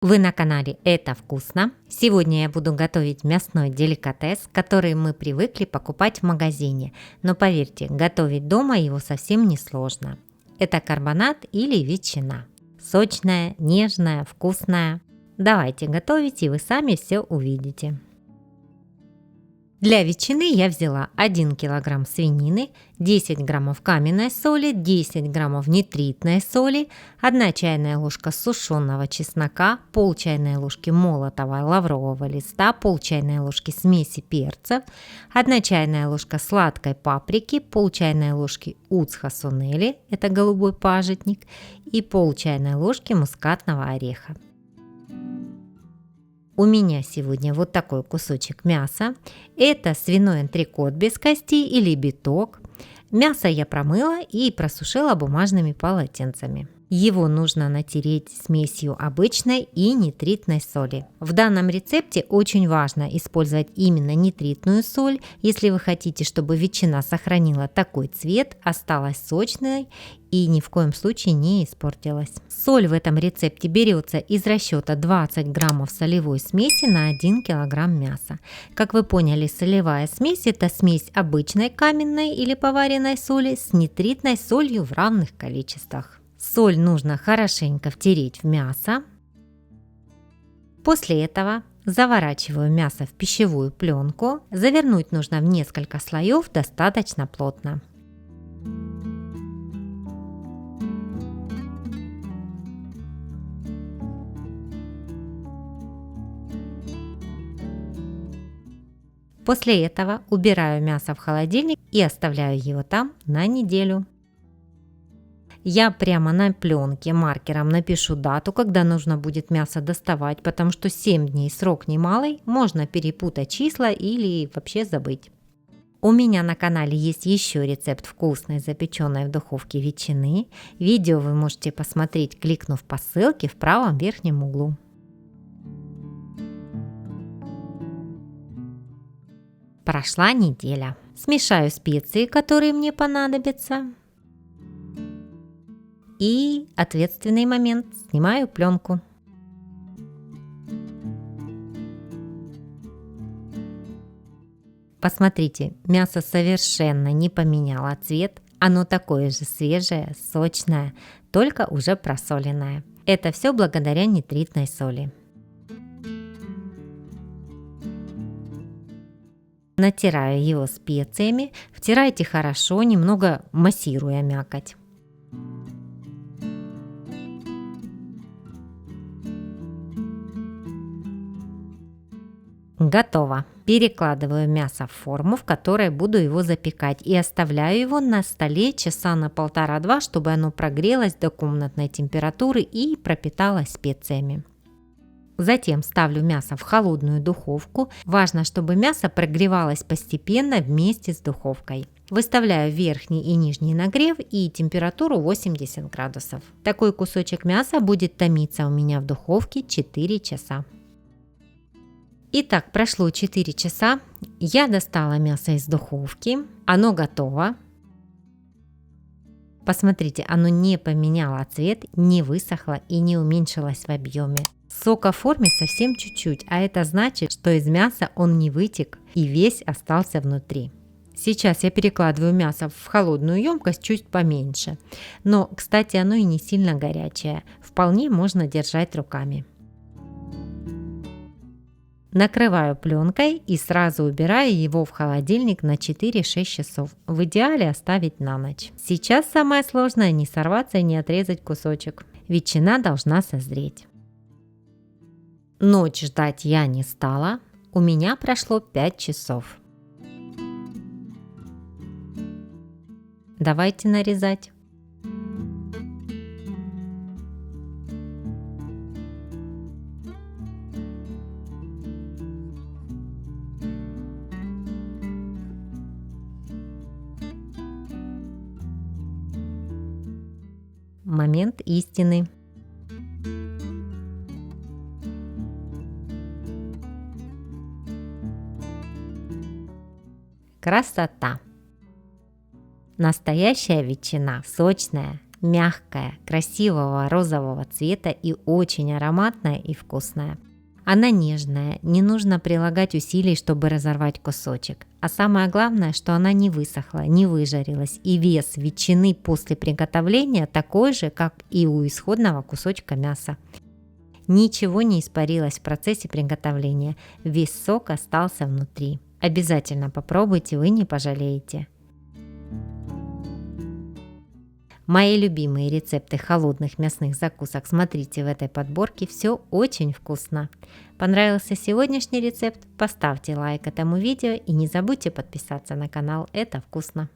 Вы на канале «Это вкусно». Сегодня я буду готовить мясной деликатес, который мы привыкли покупать в магазине. Но поверьте, готовить дома его совсем не сложно. Это карбонат или ветчина. Сочная, нежная, вкусная. Давайте готовить, и вы сами все увидите. Для ветчины я взяла 1 кг свинины, 10 граммов каменной соли, 10 граммов нитритной соли, 1 чайная ложка сушеного чеснока, пол чайной ложки молотого лаврового листа, пол чайной ложки смеси перцев, 1 чайная ложка сладкой паприки, пол чайной ложки уцха сунели, это голубой пажитник, и пол чайной ложки мускатного ореха. У меня сегодня вот такой кусочек мяса. Это свиной антрекот без кости или биток. Мясо я промыла и просушила бумажными полотенцами. Его нужно натереть смесью обычной и нитритной соли. В данном рецепте очень важно использовать именно нитритную соль, если вы хотите, чтобы ветчина сохранила такой цвет, осталась сочной и ни в коем случае не испортилась. Соль в этом рецепте берется из расчета 20 граммов солевой смеси на 1 килограмм мяса. Как вы поняли, солевая смесь – это смесь обычной каменной или поваренной соли с нитритной солью в равных количествах. Соль нужно хорошенько втереть в мясо. После этого заворачиваю мясо в пищевую пленку. Завернуть нужно в несколько слоев достаточно плотно. После этого убираю мясо в холодильник и оставляю его там на неделю. Я прямо на пленке маркером напишу дату, когда нужно будет мясо доставать, потому что 7 дней срок немалый, можно перепутать числа или вообще забыть. У меня на канале есть еще рецепт вкусной запеченной в духовке ветчины. Видео вы можете посмотреть, кликнув по ссылке в правом верхнем углу. Прошла неделя. Смешаю специи, которые мне понадобятся. И ответственный момент, снимаю пленку. Посмотрите, мясо совершенно не поменяло цвет, оно такое же свежее, сочное, только уже просоленное. Это все благодаря нитритной соли. Натираю его специями, втирайте хорошо, немного массируя мякоть. Готово. Перекладываю мясо в форму, в которой буду его запекать, и оставляю его на столе часа на 1,5-2, чтобы оно прогрелось до комнатной температуры и пропиталось специями. Затем ставлю мясо в холодную духовку. Важно, чтобы мясо прогревалось постепенно вместе с духовкой. Выставляю верхний и нижний нагрев и температуру 80 градусов. Такой кусочек мяса будет томиться у меня в духовке 4 часа. Итак, прошло 4 часа, я достала мясо из духовки, оно готово. Посмотрите, оно не поменяло цвет, не высохло и не уменьшилось в объеме. Сока в форме совсем чуть-чуть, а это значит, что из мяса он не вытек и весь остался внутри. Сейчас я перекладываю мясо в холодную емкость чуть поменьше, но, кстати, оно и не сильно горячее, вполне можно держать руками. Накрываю пленкой и сразу убираю его в холодильник на 4-6 часов. В идеале оставить на ночь. Сейчас самое сложное не сорваться и не отрезать кусочек. Ветчина должна созреть. Ночь ждать я не стала. У меня прошло 5 часов. Давайте нарезать. Момент истины. Красота! Настоящая ветчина, сочная, Мягкая, красивого розового цвета и очень ароматная и вкусная. Она нежная, не нужно прилагать усилий, чтобы разорвать кусочек. А самое главное, что она не высохла, не выжарилась, и вес ветчины после приготовления такой же, как и у исходного кусочка мяса. Ничего не испарилось в процессе приготовления, весь сок остался внутри. Обязательно попробуйте, вы не пожалеете. Мои любимые рецепты холодных мясных закусок смотрите в этой подборке, все очень вкусно. Понравился сегодняшний рецепт? Поставьте лайк этому видео и не забудьте подписаться на канал, это вкусно.